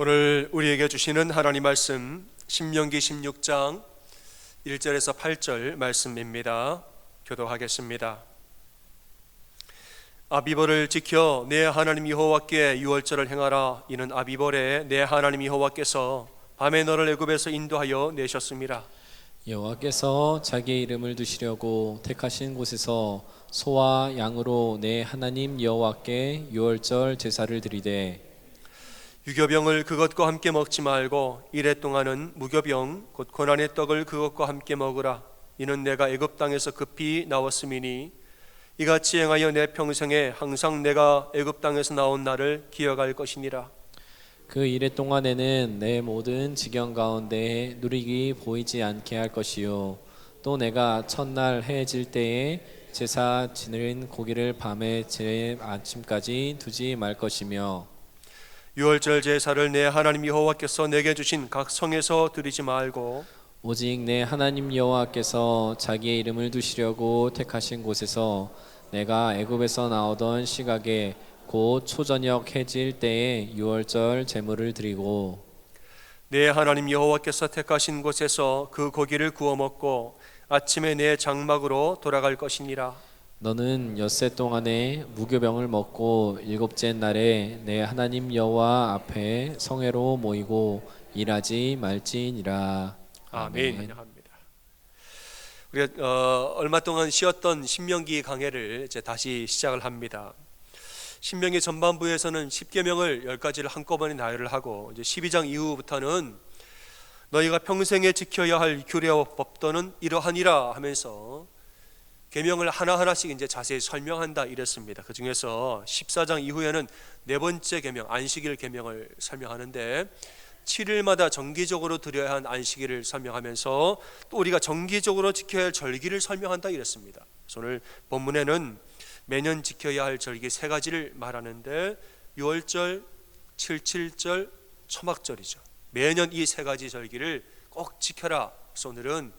오늘 우리에게 주시는 하나님 말씀 신명기 16장 1절에서 8절 말씀입니다. 교도하겠습니다. 아비벌을 지켜 내 하나님 여호와께 유월절을 행하라. 이는 아비벌에 내 하나님 여호와께서 밤에 너를 애굽에서 인도하여 내셨습니다. 여호와께서 자기의 이름을 두시려고 택하신 곳에서 소와 양으로 내 하나님 여호와께 유월절 제사를 드리되 유교병을 그것과 함께 먹지 말고 이레 동안은 무교병 곧 고난의 떡을 그것과 함께 먹으라. 이는 내가 애굽 땅에서 급히 나왔음이니 이같이 행하여 내 평생에 항상 내가 애굽 땅에서 나온 날을 기억할 것이니라. 그 이래 동안에는 내 모든 지경 가운데 누룩이 보이지 않게 할 것이요 또 내가 첫날 해질 때에 제사 지는 고기를 밤에 제 아침까지 두지 말 것이며 유월절 제사를 내 하나님 여호와께서 내게 주신 각 성에서 드리지 말고 오직 내 하나님 여호와께서 자기의 이름을 두시려고 택하신 곳에서 내가 애굽에서 나오던 시각에 곧 초저녁 해질 때에 유월절 제물을 드리고 내 하나님 여호와께서 택하신 곳에서 그 고기를 구워 먹고 아침에 내 장막으로 돌아갈 것이니라. 너는 엿새 동안에 무교병을 먹고 일곱째 날에 내 하나님 여호와 앞에 성회로 모이고 일하지 말지니라. 아멘. 환영합니다. 우리가 얼마 동안 쉬었던 신명기 강해를 이제 다시 시작을 합니다. 신명기 전반부에서는 10계명을 10가지를 한꺼번에 나열을 하고 이제 12장 이후부터는 너희가 평생에 지켜야 할 규례와 법도는 이러하니라 하면서 계명을 하나하나씩 이제 자세히 설명한다 이랬습니다. 그 중에서 14장 이후에는 네 번째 계명 안식일 계명을 설명하는데 7일마다 정기적으로 드려야 한 안식일을 설명하면서 또 우리가 정기적으로 지켜야 할 절기를 설명한다 이랬습니다. 그래서 오늘 본문에는 매년 지켜야 할 절기 세 가지를 말하는데 유월절, 칠칠절, 초막절이죠. 매년 이 세 가지 절기를 꼭 지켜라. 그래서 오늘은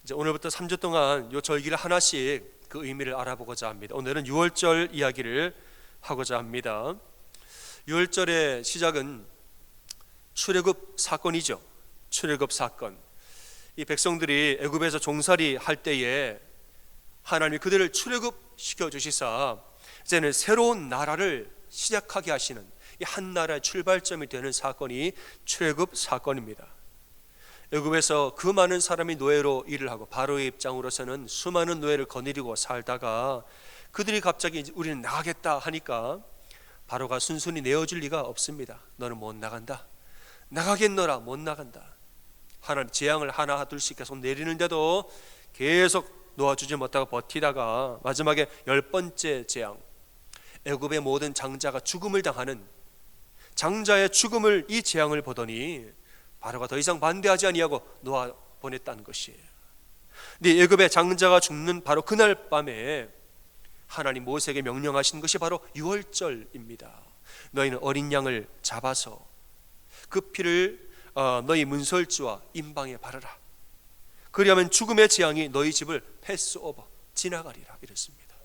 이제 오늘부터 3주 동안 이 절기를 하나씩 그 의미를 알아보고자 합니다. 오늘은 유월절 이야기를 하고자 합니다. 유월절의 시작은 출애굽 사건이죠. 출애굽 사건. 이 백성들이 애굽에서 종살이 할 때에 하나님이 그들을 출애굽 시켜 주시사 이제는 새로운 나라를 시작하게 하시는 이 한 나라의 출발점이 되는 사건이 출애굽 사건입니다. 애굽에서 그 많은 사람이 노예로 일을 하고 바로의 입장으로서는 수많은 노예를 거느리고 살다가 그들이 갑자기 우리는 나가겠다 하니까 바로가 순순히 내어줄 리가 없습니다. 너는 못 나간다. 나가겠노라. 못 나간다. 하나님 재앙을 하나 둘씩 계속 내리는데도 계속 놓아주지 못하고 버티다가 마지막에 10번째 재앙, 애굽의 모든 장자가 죽음을 당하는 장자의 죽음을 이 재앙을 보더니 바로가 더 이상 반대하지 아니하고 놓아 보냈다는 것이에요. 근데 애굽의 장자가 죽는 바로 그날 밤에 하나님 모세에게 명령하신 것이 바로 유월절입니다. 너희는 어린 양을 잡아서 그 피를 너희 문설주와 임방에 바르라. 그리하면 죽음의 재앙이 너희 집을 패스오버 지나가리라 이랬습니다.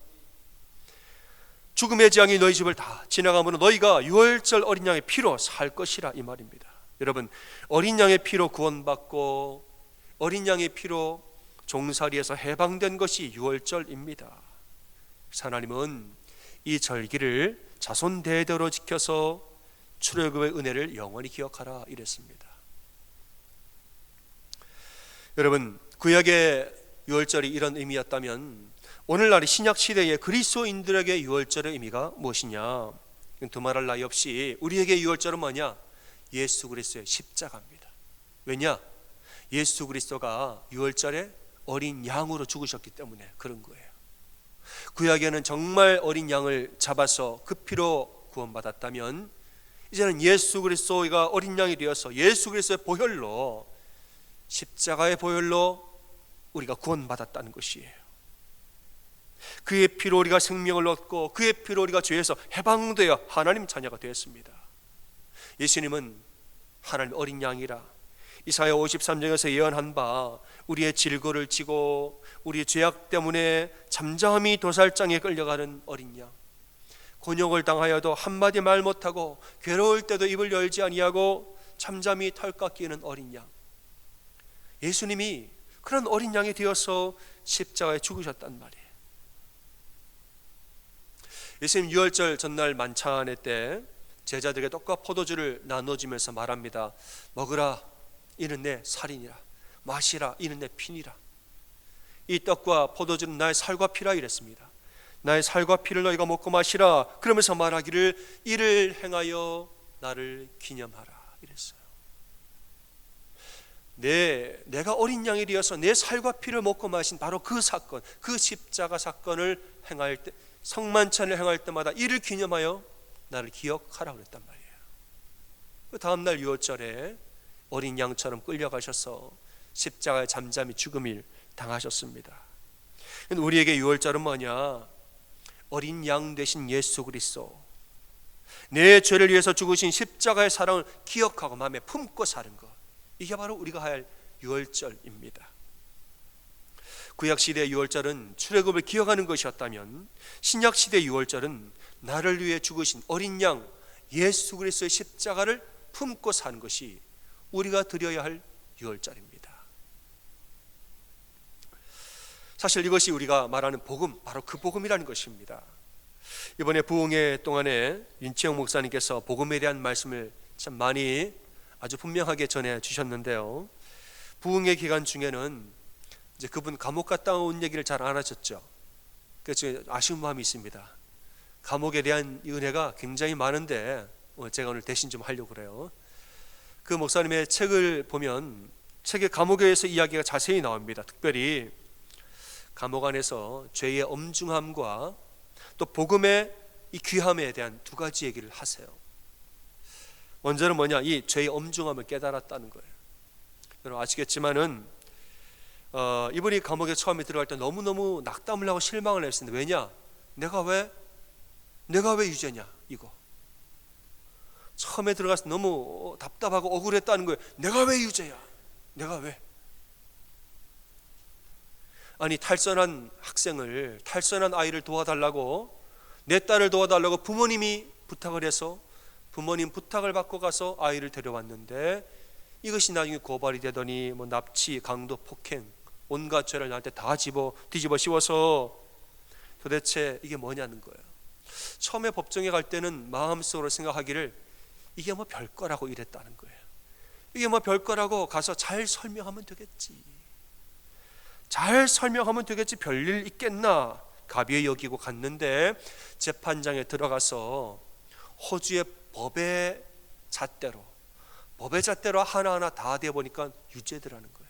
죽음의 재앙이 너희 집을 다 지나가므로 너희가 유월절 어린 양의 피로 살 것이라 이 말입니다. 여러분, 어린 양의 피로 구원받고 어린 양의 피로 종살이에서 해방된 것이 유월절입니다. 하나님은 이 절기를 자손 대대로 지켜서 출애굽의 은혜를 영원히 기억하라 이랬습니다. 여러분, 구약의 유월절이 이런 의미였다면 오늘날 신약 시대의 그리스도인들에게 유월절의 의미가 무엇이냐? 두말할 나위 없이 우리에게 유월절은 뭐냐? 예수 그리스도의 십자가입니다. 왜냐? 예수 그리스도가 유월절에 어린 양으로 죽으셨기 때문에 그런 거예요. 구약에는 정말 어린 양을 잡아서 그 피로 구원받았다면 이제는 예수 그리스도가 어린 양이 되어서 예수 그리스도의 보혈로 십자가의 보혈로 우리가 구원받았다는 것이에요. 그의 피로 우리가 생명을 얻고 그의 피로 우리가 죄에서 해방되어 하나님 자녀가 되었습니다. 예수님은 하나님 어린 양이라 이사야 53장에서 예언한 바 우리의 질고를 지고 우리의 죄악 때문에 잠잠히 도살장에 끌려가는 어린 양, 곤욕을 당하여도 한마디 말 못하고 괴로울 때도 입을 열지 아니하고 잠잠히 털 깎이는 어린 양, 예수님이 그런 어린 양이 되어서 십자가에 죽으셨단 말이에요. 예수님 유월절 전날 만찬회 때 제자들에게 떡과 포도주를 나눠주면서 말합니다. 먹으라, 이는 내 살이니라. 마시라, 이는 내 피니라. 이 떡과 포도주는 나의 살과 피라 이랬습니다. 나의 살과 피를 너희가 먹고 마시라. 그러면서 말하기를 이를 행하여 나를 기념하라 이랬어요. 내가 어린 양이 되어서 내 살과 피를 먹고 마신 바로 그 사건, 그 십자가 사건을 행할 때, 성만찬을 행할 때마다 이를 기념하여 나를 기억하라 그랬단 말이에요. 그 다음날 유월절에 어린 양처럼 끌려가셔서 십자가에 잠잠히 죽음을 당하셨습니다. 우리에게 유월절은 뭐냐? 어린 양 되신 예수 그리스도, 내 죄를 위해서 죽으신 십자가의 사랑을 기억하고 마음에 품고 사는 것, 이게 바로 우리가 할 유월절입니다. 구약시대의 유월절은 출애굽을 기억하는 것이었다면 신약시대의 유월절은 나를 위해 죽으신 어린 양 예수 그리스도의 십자가를 품고 사는 것이 우리가 드려야 할 유월절입니다. 사실 이것이 우리가 말하는 복음, 바로 그 복음이라는 것입니다. 이번에 부흥회 동안에 윤치영 목사님께서 복음에 대한 말씀을 참 많이 아주 분명하게 전해 주셨는데요, 부흥회 기간 중에는 이제 그분 감옥 갔다 온 얘기를 잘 안 하셨죠. 그래서 아쉬운 마음이 있습니다. 감옥에 대한 은혜가 굉장히 많은데 제가 오늘 대신 좀 하려고 그래요. 그 목사님의 책을 보면 책의 감옥에서 이야기가 자세히 나옵니다. 특별히 감옥 안에서 죄의 엄중함과 또 복음의 이 귀함에 대한 두 가지 얘기를 하세요. 먼저는 뭐냐? 이 죄의 엄중함을 깨달았다는 거예요. 여러분 아시겠지만은 이분이 감옥에 처음에 들어갈 때 너무너무 낙담을 하고 실망을 했습니다. 왜냐? 내가 왜 유죄냐 이거. 처음에 들어가서 너무 답답하고 억울했다는 거예요. 내가 왜 유죄야? 내가 왜? 아니 탈선한 학생을, 탈선한 아이를 도와달라고, 내 딸을 도와달라고 부모님이 부탁을 해서 부모님 부탁을 받고 가서 아이를 데려왔는데 이것이 나중에 고발이 되더니 뭐 납치, 강도, 폭행, 온갖 죄를 나한테 다 뒤집어 씌워서 도대체 이게 뭐냐는 거예요. 처음에 법정에 갈 때는 마음속으로 생각하기를 이게 뭐 별거라고 이랬다는 거예요. 이게 뭐 별거라고 가서 잘 설명하면 되겠지. 잘 설명하면 되겠지. 별일 있겠나 가벼이 여기고 갔는데 재판장에 들어가서 호주의 법의 잣대로 하나하나 다 대보니까 유죄더라는 거예요.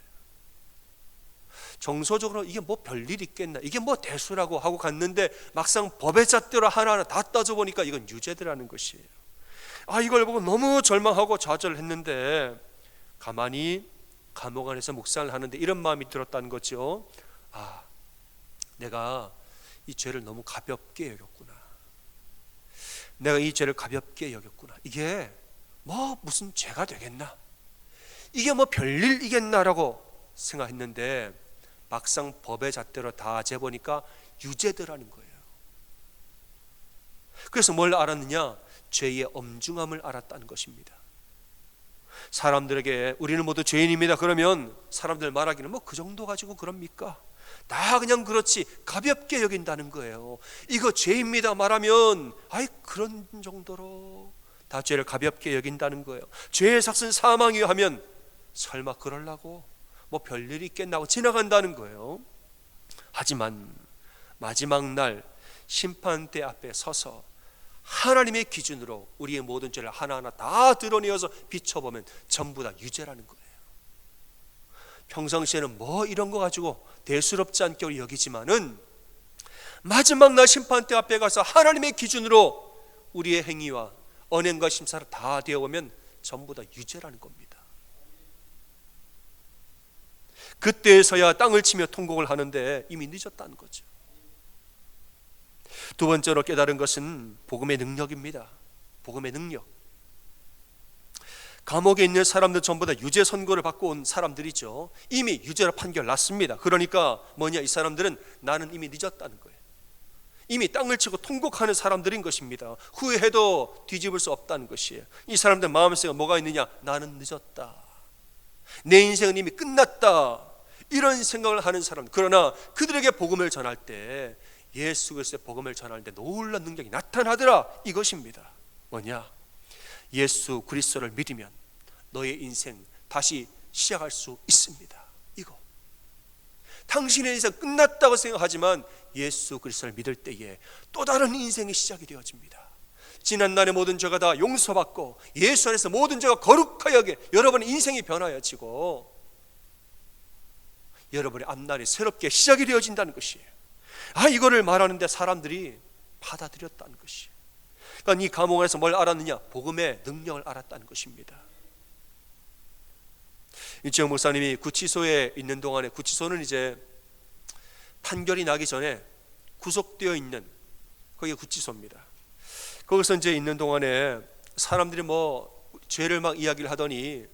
정서적으로 이게 뭐 별일 있겠나, 이게 뭐 대수라고 하고 갔는데 막상 법의 잣대로 하나하나 다 따져보니까 이건 유죄더라는 것이에요. 이걸 보고 너무 절망하고 좌절했는데 가만히 감옥 안에서 묵상을 하는데 이런 마음이 들었다는 거죠. 내가 이 죄를 너무 가볍게 여겼구나. 내가 이 죄를 가볍게 여겼구나. 이게 뭐 무슨 죄가 되겠나, 이게 뭐 별일이겠나라고 생각했는데 막상 법의 잣대로 다 재보니까 유죄더라는 거예요. 그래서 뭘 알았느냐? 죄의 엄중함을 알았다는 것입니다. 사람들에게 우리는 모두 죄인입니다 그러면 사람들 말하기는 뭐 그 정도 가지고 그럽니까? 다 그냥 그렇지, 가볍게 여긴다는 거예요. 이거 죄입니다 말하면 그런 정도로 다 죄를 가볍게 여긴다는 거예요. 죄의 삭은 사망이요 하면 설마 그러려고 뭐 별일이 있겠나 하고 지나간다는 거예요. 하지만 마지막 날 심판대 앞에 서서 하나님의 기준으로 우리의 모든 죄를 하나하나 다 드러내어서 비춰보면 전부 다 유죄라는 거예요. 평상시에는 뭐 이런 거 가지고 대수롭지 않게 여기지만은 마지막 날 심판대 앞에 가서 하나님의 기준으로 우리의 행위와 언행과 심사를 다 되어보면 전부 다 유죄라는 겁니다. 그때서야 땅을 치며 통곡을 하는데 이미 늦었다는 거죠. 두 번째로 깨달은 것은 복음의 능력입니다. 복음의 능력. 감옥에 있는 사람들 전부 다 유죄 선고를 받고 온 사람들이죠. 이미 유죄로 판결 났습니다. 그러니까 뭐냐, 이 사람들은 나는 이미 늦었다는 거예요. 이미 땅을 치고 통곡하는 사람들인 것입니다. 후회해도 뒤집을 수 없다는 것이에요. 이 사람들 마음속에 뭐가 있느냐? 나는 늦었다, 내 인생은 이미 끝났다, 이런 생각을 하는 사람. 그러나 그들에게 복음을 전할 때, 예수 그리스도의 복음을 전할 때 놀라운 능력이 나타나더라. 이것입니다. 뭐냐? 예수 그리스도를 믿으면 너의 인생 다시 시작할 수 있습니다. 이거. 당신의 인생 끝났다고 생각하지만 예수 그리스도를 믿을 때에 또 다른 인생이 시작이 되어집니다. 지난날의 모든 죄가 다 용서받고 예수 안에서 모든 죄가 거룩하게 여러분의 인생이 변화해지고 여러분의 앞날이 새롭게 시작이 되어진다는 것이에요. 이거를 말하는데 사람들이 받아들였다는 것이에요. 그러니까 이 감옥에서 뭘 알았느냐? 복음의 능력을 알았다는 것입니다. 일정 목사님이 구치소에 있는 동안에, 구치소는 이제 판결이 나기 전에 구속되어 있는 거기가 구치소입니다. 거기서 이제 있는 동안에 사람들이 뭐 죄를 막 이야기를 하더니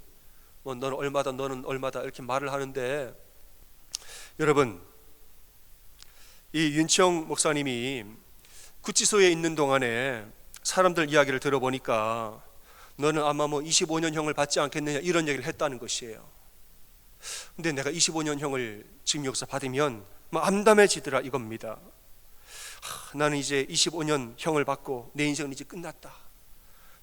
뭐 너는 얼마다, 너는 얼마다 이렇게 말을 하는데, 여러분, 이 윤치영 목사님이 구치소에 있는 동안에 사람들 이야기를 들어보니까 너는 아마 뭐 25년형을 받지 않겠느냐 이런 얘기를 했다는 것이에요. 근데 내가 25년형을 지금 여기서 받으면 뭐 암담해지더라 이겁니다. 나는 이제 25년형을 받고 내 인생은 이제 끝났다,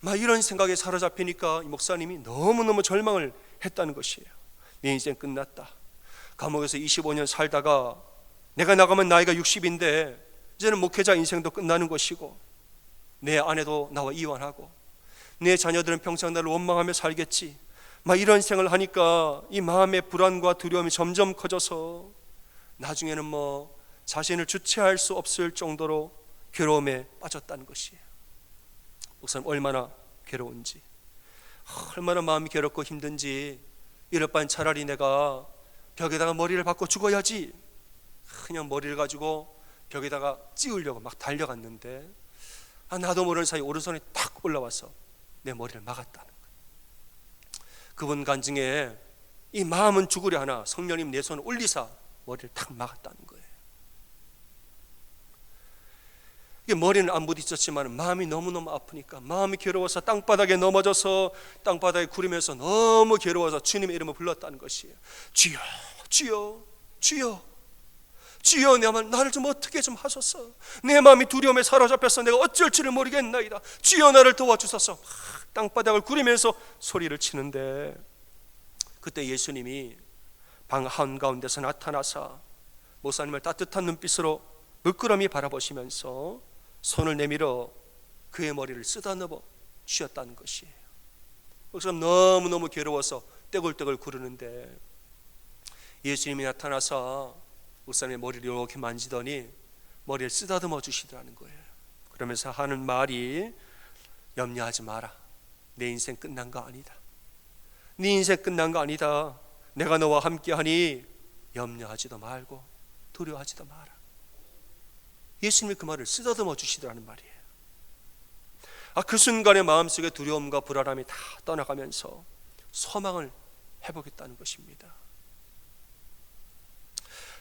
막 이런 생각에 사로잡히니까 이 목사님이 너무너무 절망을 했다는 것이에요. 내 인생 끝났다. 감옥에서 25년 살다가 내가 나가면 나이가 60인데 이제는 목회자 인생도 끝나는 것이고 내 아내도 나와 이혼하고 내 자녀들은 평생 나를 원망하며 살겠지, 막 이런 생각을 하니까 이 마음의 불안과 두려움이 점점 커져서 나중에는 뭐 자신을 주체할 수 없을 정도로 괴로움에 빠졌다는 것이에요. 목사님 얼마나 괴로운지, 얼마나 마음이 괴롭고 힘든지, 이럴 바엔 차라리 내가 벽에다가 머리를 박고 죽어야지, 그냥 머리를 가지고 벽에다가 찌우려고 막 달려갔는데 나도 모르는 사이 오른손이 탁 올라와서 내 머리를 막았다는 거예요. 그분 간증에 이 마음은 죽으려 하나 성령님 내 손을 올리사 머리를 탁 막았다는 거예요. 이게 머리는 안 부딪혔지만 마음이 너무너무 아프니까, 마음이 괴로워서 땅바닥에 넘어져서 땅바닥에 구르면서 너무 괴로워서 주님의 이름을 불렀다는 것이에요. 주여, 주여, 주여, 주여, 나를 좀 어떻게 좀 하소서. 내 마음이 두려움에 사로잡혀서 내가 어쩔 줄을 모르겠나이다. 주여, 나를 도와주소서. 땅바닥을 구르면서 소리를 치는데, 그때 예수님이 방 한가운데서 나타나사 목사님을 따뜻한 눈빛으로 물끄러미 바라보시면서 손을 내밀어 그의 머리를 쓰다듬어 주셨다는 것이에요. 그래서 너무너무 괴로워서 떼굴떼굴 구르는데 예수님이 나타나서 목사님의 머리를 이렇게 만지더니 머리를 쓰다듬어 주시더라는 거예요. 그러면서 하는 말이, 염려하지 마라. 내 인생 끝난 거 아니다. 네 인생 끝난 거 아니다. 내가 너와 함께하니 염려하지도 말고 두려워하지도 마라. 예수님이 그 말을 쓰다듬어 주시더라는 말이에요. 그 순간에 마음속에 두려움과 불안함이 다 떠나가면서 소망을 회복했다는 것입니다.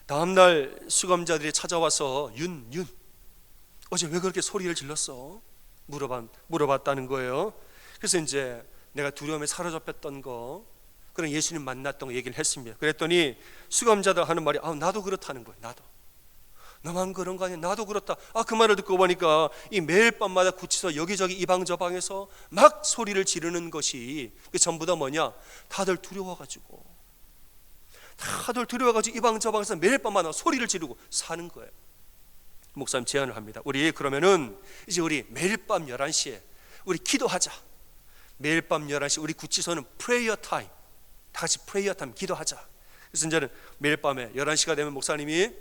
다음날 수감자들이 찾아와서 윤 어제 왜 그렇게 소리를 질렀어? 물어봤다는 거예요. 그래서 이제 내가 두려움에 사로잡혔던 거, 그런 예수님 만났던 거 얘기를 했습니다. 그랬더니 수감자들 하는 말이 나도 그렇다는 거예요. 나도. 너만 그런 거 아니야? 나도 그렇다. 그 말을 듣고 보니까 이 매일 밤마다 구치소 여기저기 이방 저방에서 막 소리를 지르는 것이 전부 다 뭐냐? 다들 두려워가지고 이방 저방에서 매일 밤마다 소리를 지르고 사는 거예요. 목사님 제안을 합니다. 우리 그러면은 이제 우리 매일 밤 11시에 우리 기도하자. 매일 밤 11시 우리 구치소는 프레이어 타임, 다 같이 프레이어 타임 기도하자. 그래서 이제는 매일 밤에 11시가 되면 목사님이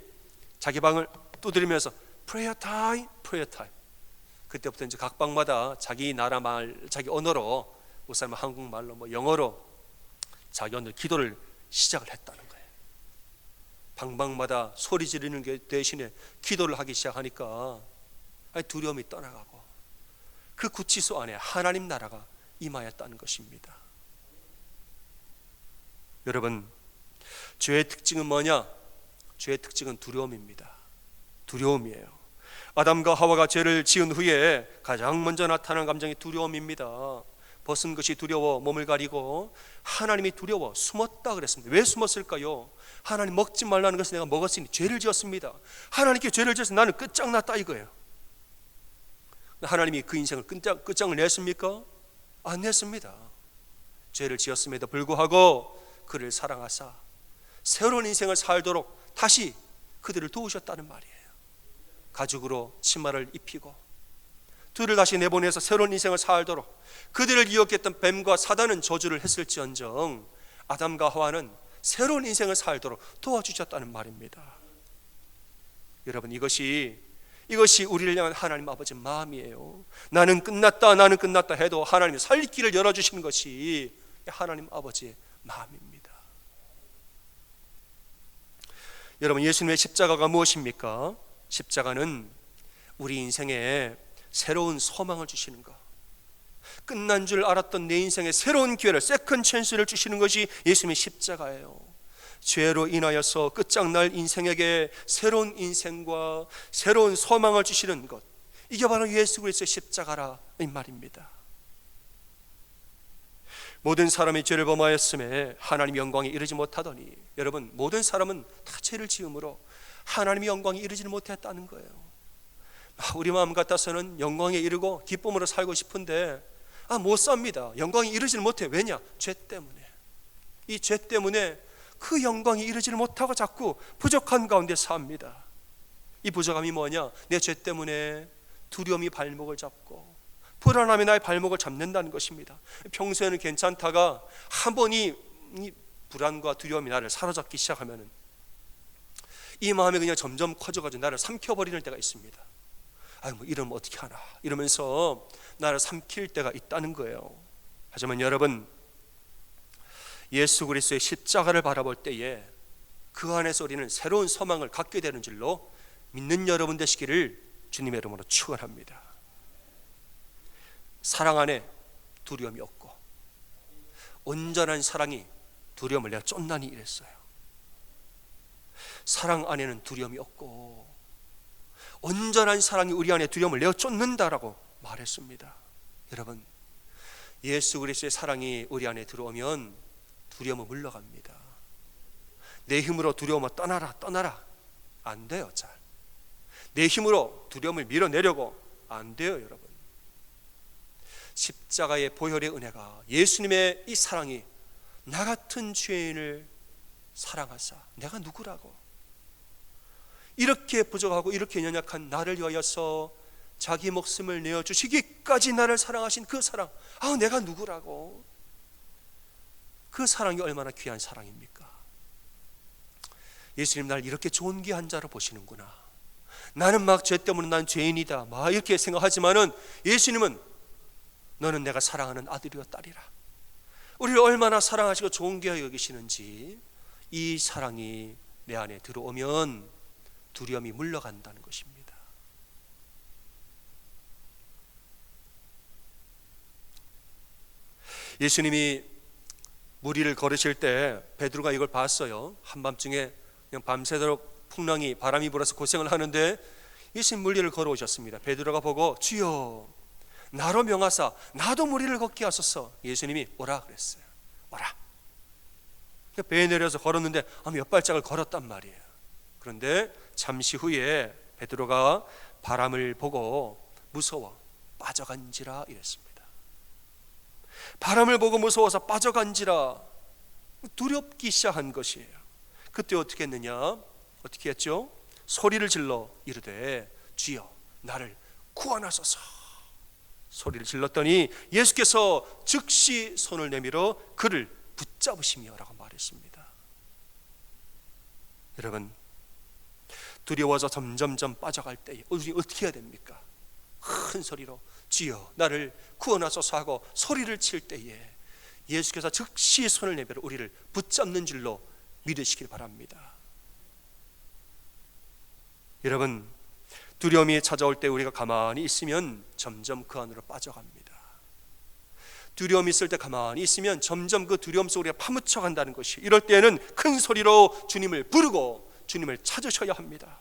자기 방을 두드리면서 프레이어 타임, 프레이어 타임. 그때부터 이제 각 방마다 자기 나라 말, 자기 언어로, 목사님은 한국말로 뭐 영어로 자기 언어로 기도를 시작을 했다는 거예요. 방방마다 소리 지르는 게 대신에 기도를 하기 시작하니까 두려움이 떠나가고 그 구치소 안에 하나님 나라가 임하였다는 것입니다. 여러분, 죄의 특징은 뭐냐? 죄의 특징은 두려움입니다. 두려움이에요. 아담과 하와가 죄를 지은 후에 가장 먼저 나타나는 감정이 두려움입니다. 벗은 것이 두려워 몸을 가리고 하나님이 두려워 숨었다 그랬습니다. 왜 숨었을까요? 하나님 먹지 말라는 것을 내가 먹었으니 죄를 지었습니다. 하나님께 죄를 지어서 나는 끝장났다 이거예요. 하나님이 그 인생을 끝장을 냈습니까? 안 냈습니다. 죄를 지었음에도 불구하고 그를 사랑하사 새로운 인생을 살도록 다시 그들을 도우셨다는 말이에요. 가죽으로 치마를 입히고 둘을 다시 내보내서 새로운 인생을 살도록 그들을 유혹했던 뱀과 사단은 저주를 했을지언정 아담과 하와는 새로운 인생을 살도록 도와주셨다는 말입니다. 여러분, 이것이 우리를 향한 하나님 아버지의 마음이에요. 나는 끝났다 해도 하나님이 살 길을 열어주시는 것이 하나님 아버지의 마음입니다. 여러분, 예수님의 십자가가 무엇입니까? 십자가는 우리 인생에 새로운 소망을 주시는 것, 끝난 줄 알았던 내 인생에 새로운 기회를, 세컨 찬스를 주시는 것이 예수님의 십자가예요. 죄로 인하여서 끝장날 인생에게 새로운 인생과 새로운 소망을 주시는 것, 이게 바로 예수 그리스도의 십자가라 이 말입니다. 모든 사람이 죄를 범하였음에 하나님의 영광에 이르지 못하더니, 여러분, 모든 사람은 다 죄를 지음으로 하나님의 영광에 이르지 못했다는 거예요. 우리 마음 같아서는 영광에 이르고 기쁨으로 살고 싶은데 못 삽니다. 영광에 이르지를 못해. 왜냐? 죄 때문에. 이 죄 때문에 그 영광에 이르지를 못하고 자꾸 부족한 가운데 삽니다. 이 부족함이 뭐냐? 내 죄 때문에 두려움이 발목을 잡고 불안함이 나의 발목을 잡는다는 것입니다. 평소에는 괜찮다가 한 번 이 불안과 두려움이 나를 사로잡기 시작하면 이 마음이 그냥 점점 커져가지고 나를 삼켜버리는 때가 있습니다. 이러면 어떻게 하나 이러면서 나를 삼킬 때가 있다는 거예요. 하지만 여러분, 예수 그리스도의 십자가를 바라볼 때에 그 안에서 우리는 새로운 소망을 갖게 되는 줄로 믿는 여러분 되시기를 주님의 이름으로 축원합니다. 사랑 안에 두려움이 없고 온전한 사랑이 두려움을 내가 쫓나니 이랬어요. 사랑 안에는 두려움이 없고 온전한 사랑이 우리 안에 두려움을 내어 쫓는다라고 말했습니다. 여러분, 예수 그리스도의 사랑이 우리 안에 들어오면 두려움은 물러갑니다. 내 힘으로 두려움을 떠나라 안 돼요. 잘 내 힘으로 두려움을 밀어내려고 안 돼요. 여러분, 십자가의 보혈의 은혜가, 예수님의 이 사랑이 나 같은 죄인을 사랑하사, 내가 누구라고, 이렇게 부족하고 이렇게 연약한 나를 위하여서 자기 목숨을 내어주시기까지 나를 사랑하신 그 사랑, 내가 누구라고, 그 사랑이 얼마나 귀한 사랑입니까? 예수님 날 이렇게 존귀한 자로 보시는구나. 나는 막 죄 때문에 난 죄인이다 막 이렇게 생각하지만은 예수님은 너는 내가 사랑하는 아들이요 딸이라. 우리를 얼마나 사랑하시고 존귀하게 여기시는지, 이 사랑이 내 안에 들어오면 두려움이 물러간다는 것입니다. 예수님이 무리를 걸으실 때 베드로가 이걸 봤어요. 한밤중에 그냥 밤새도록 풍랑이, 바람이 불어서 고생을 하는데 예수님 무리를 걸어오셨습니다. 베드로가 보고 주여 나로 명하사 나도 무리를 걷게 하소서. 예수님이 오라 그랬어요. 오라. 배에 내려서 걸었는데 몇 발짝을 걸었단 말이에요. 그런데 잠시 후에 베드로가 바람을 보고 무서워 빠져간지라 이랬습니다. 바람을 보고 무서워서 빠져간지라, 두렵기 시작한 것이에요. 그때 어떻게 했느냐? 어떻게 했죠? 소리를 질러 이르되 주여 나를 구원하소서. 소리를 질렀더니 예수께서 즉시 손을 내밀어 그를 붙잡으시며 라고 말했습니다. 여러분, 두려워서 점점점 빠져갈 때 우리 어떻게 해야 됩니까? 큰 소리로 주여 나를 구원하소서 하고 소리를 칠 때에 예수께서 즉시 손을 내밀어 우리를 붙잡는 줄로 믿으시길 바랍니다. 여러분, 두려움이 찾아올 때 우리가 가만히 있으면 점점 그 안으로 빠져갑니다. 두려움이 있을 때 가만히 있으면 점점 그 두려움 속으로 우리가 파묻혀 간다는 것이, 이럴 때는 큰 소리로 주님을 부르고 주님을 찾으셔야 합니다.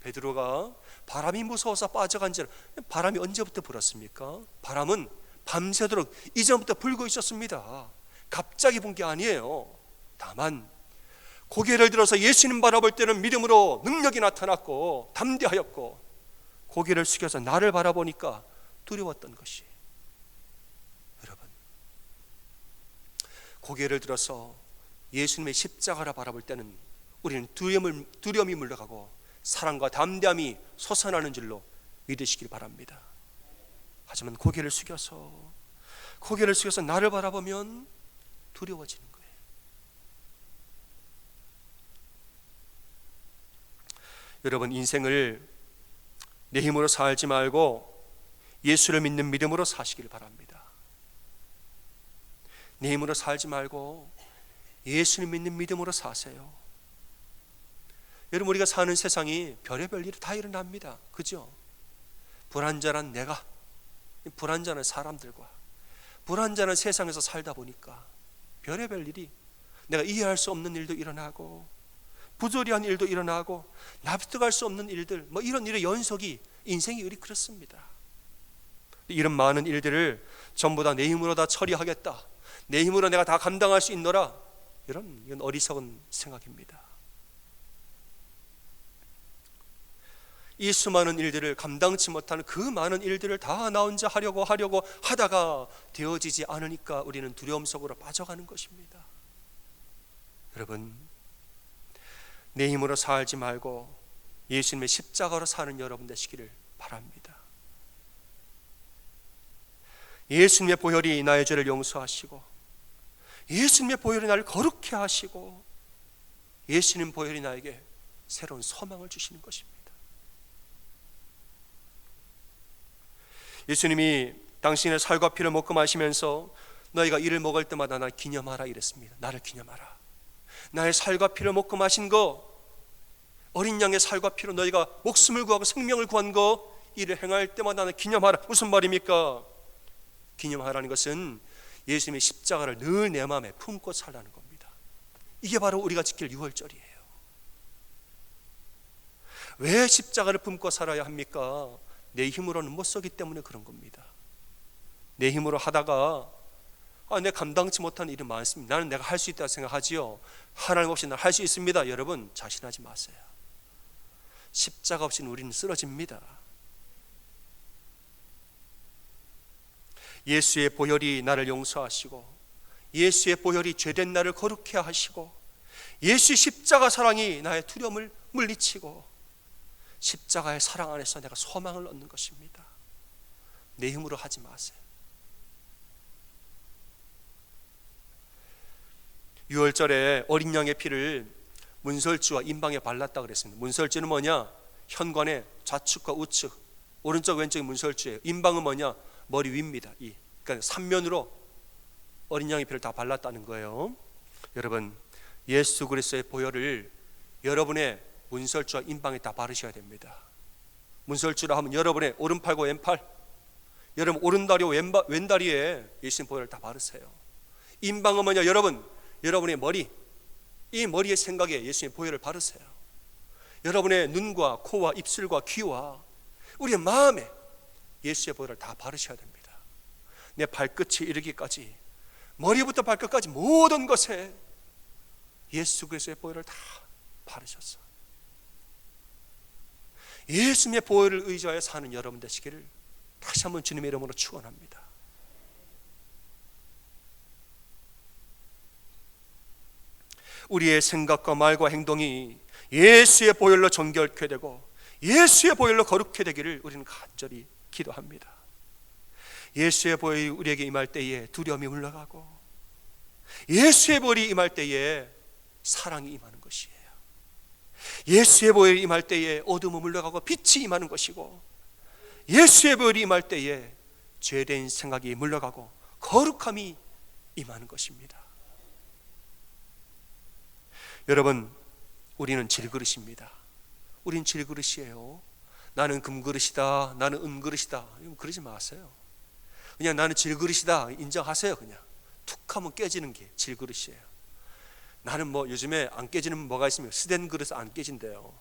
베드로가 바람이 무서워서 빠져간 줄. 바람이 언제부터 불었습니까? 바람은 밤새도록 이전부터 불고 있었습니다. 갑자기 분 게 아니에요. 다만 고개를 들어서 예수님 바라볼 때는 믿음으로 능력이 나타났고 담대하였고, 고개를 숙여서 나를 바라보니까 두려웠던 것이. 여러분, 고개를 들어서 예수님의 십자가를 바라볼 때는 우리는 두려움이 물러가고 사랑과 담대함이 솟아나는 줄로 믿으시길 바랍니다. 하지만 고개를 숙여서 나를 바라보면 두려워지는 거예요. 여러분, 인생을 내 힘으로 살지 말고 예수를 믿는 믿음으로 사시길 바랍니다. 내 힘으로 살지 말고 예수를 믿는 믿음으로 사세요. 여러분, 우리가 사는 세상이 별의별 일이 다 일어납니다. 그죠? 불안전한 내가, 불안전한 사람들과 불안전한 세상에서 살다 보니까 별의별 일이, 내가 이해할 수 없는 일도 일어나고 부조리한 일도 일어나고 납득할 수 없는 일들, 이런 일의 연속이, 인생이 우리 그렇습니다. 이런 많은 일들을 전부 다 내 힘으로 다 처리하겠다, 내 힘으로 내가 다 감당할 수 있노라, 이건 어리석은 생각입니다. 이 수많은 일들을 감당치 못하는 그 많은 일들을 다 나 혼자 하려고 하다가 되어지지 않으니까 우리는 두려움 속으로 빠져가는 것입니다. 여러분, 내 힘으로 살지 말고 예수님의 십자가로 사는 여러분 되시기를 바랍니다. 예수님의 보혈이 나의 죄를 용서하시고, 예수님의 보혈이 나를 거룩해 하시고, 예수님 보혈이 나에게 새로운 소망을 주시는 것입니다. 예수님이 당신의 살과 피를 먹고 마시면서 너희가 이를 먹을 때마다 나 기념하라 이랬습니다. 나를 기념하라. 나의 살과 피를 먹고 마신 거, 어린 양의 살과 피로 너희가 목숨을 구하고 생명을 구한 거, 이를 행할 때마다 나를 기념하라. 무슨 말입니까? 기념하라는 것은 예수님의 십자가를 늘 내 마음에 품고 살라는 겁니다. 이게 바로 우리가 지킬 유월절이에요. 왜 십자가를 품고 살아야 합니까? 내 힘으로는 못 서기 때문에 그런 겁니다. 내 힘으로 하다가 내 감당치 못한 일이 많습니다. 나는 내가 할 수 있다고 생각하지요. 하나님 없이 나는 할 수 있습니다. 여러분, 자신하지 마세요. 십자가 없이는 우리는 쓰러집니다. 예수의 보혈이 나를 용서하시고, 예수의 보혈이 죄된 나를 거룩해 하시고, 예수의 십자가 사랑이 나의 두려움을 물리치고, 십자가의 사랑 안에서 내가 소망을 얻는 것입니다. 내 힘으로 하지 마세요. 유월절에 어린 양의 피를 문설주와 임방에 발랐다 그랬습니다. 문설주는 뭐냐? 현관의 좌측과 우측, 오른쪽 왼쪽이 문설주예요. 임방은 뭐냐? 머리 위입니다. 그러니까 삼면으로 어린 양의 피를 다 발랐다는 거예요. 여러분, 예수 그리스도의 보혈을 여러분의 문설주와 임방에 다 바르셔야 됩니다. 문설주라 하면 여러분의 오른팔과 왼팔, 여러분 오른다리와 왼다리에 예수님 보혈을 다 바르세요. 임방은 뭐냐? 여러분의 머리, 이 머리의 생각에 예수님의 보혈을 바르세요. 여러분의 눈과 코와 입술과 귀와 우리의 마음에 예수의 보혈을 다 바르셔야 됩니다. 내 발끝이 이르기까지, 머리부터 발끝까지 모든 것에 예수 그리스도의 보혈을 다 바르셨어. 예수님의 보혈을 의지하여 사는 여러분 되시기를 다시 한번 주님의 이름으로 축원합니다. 우리의 생각과 말과 행동이 예수의 보혈로 정결케 되고 예수의 보혈로 거룩해 되기를 우리는 간절히 기도합니다. 예수의 보혈이 우리에게 임할 때에 두려움이 물러가고, 예수의 보혈이 임할 때에 사랑이 임하는 것이에요. 예수의 보혈이 임할 때에 어둠이 물러가고 빛이 임하는 것이고, 예수의 보혈이 임할 때에 죄된 생각이 물러가고 거룩함이 임하는 것입니다. 여러분, 우리는 질그릇입니다. 우린 질그릇이에요. 나는 금그릇이다, 나는 은그릇이다, 그러지 마세요. 그냥 나는 질그릇이다 인정하세요. 그냥 툭 하면 깨지는 게 질그릇이에요. 나는 요즘에 안 깨지는 뭐가 있습니까? 스텐 그릇 안 깨진대요.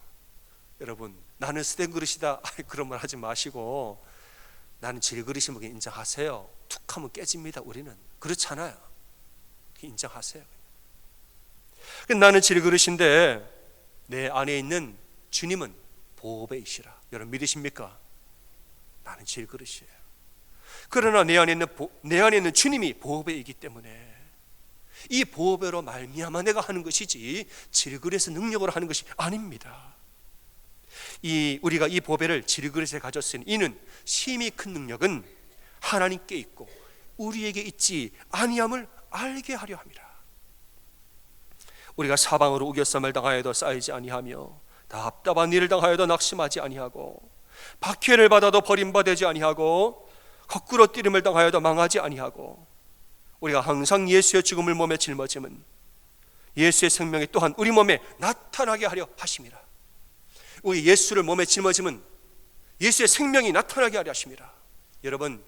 여러분, 나는 스텐 그릇이다, 그런 말 하지 마시고 나는 질그릇임을 인정하세요. 툭 하면 깨집니다. 우리는 그렇잖아요. 인정하세요. 나는 질그릇인데 내 안에 있는 주님은 보배이시라. 여러분 믿으십니까? 나는 질그릇이에요. 그러나 내 안에 있는 주님이 보배이기 때문에 이 보배로 말미암아 내가 하는 것이지 질그릇의 능력으로 하는 것이 아닙니다. 우리가 이 보배를 질그릇에 가졌으니 이는 심히 큰 능력은 하나님께 있고 우리에게 있지 아니함을 알게 하려 함이라. 우리가 사방으로 우겨쌈을 당하여도 쌓이지 아니하며 답답한 일을 당하여도 낙심하지 아니하고 박해를 받아도 버림받지 아니하고 거꾸로 뛰림을 당하여도 망하지 아니하고 우리가 항상 예수의 죽음을 몸에 짊어짐은 예수의 생명이 또한 우리 몸에 나타나게 하려 하심이라. 우리 예수를 몸에 짊어짐은 예수의 생명이 나타나게 하려 하심이라. 여러분,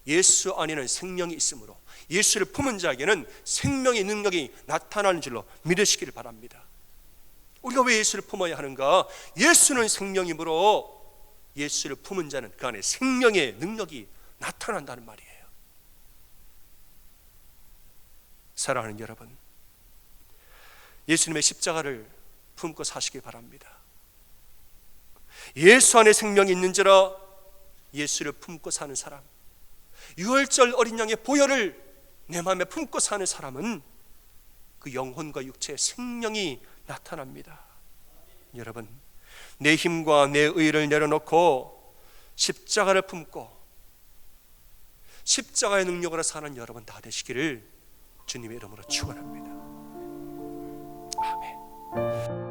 예수 안에는 생명이 있으므로 예수를 품은 자에게는 생명의 능력이 나타나는 줄로 믿으시기를 바랍니다. 우리가 왜 예수를 품어야 하는가? 예수는 생명이므로 예수를 품은 자는 그 안에 생명의 능력이 나타난다는 말이에요. 사랑하는 여러분, 예수님의 십자가를 품고 사시기 바랍니다. 예수 안에 생명이 있는지라 예수를 품고 사는 사람, 유월절 어린 양의 보혈을 내 마음에 품고 사는 사람은 그 영혼과 육체의 생명이 나타납니다. 여러분, 내 힘과 내 의를 내려놓고 십자가를 품고 십자가의 능력으로 사는 여러분 다 되시기를 주님의 이름으로 축원합니다. 아멘.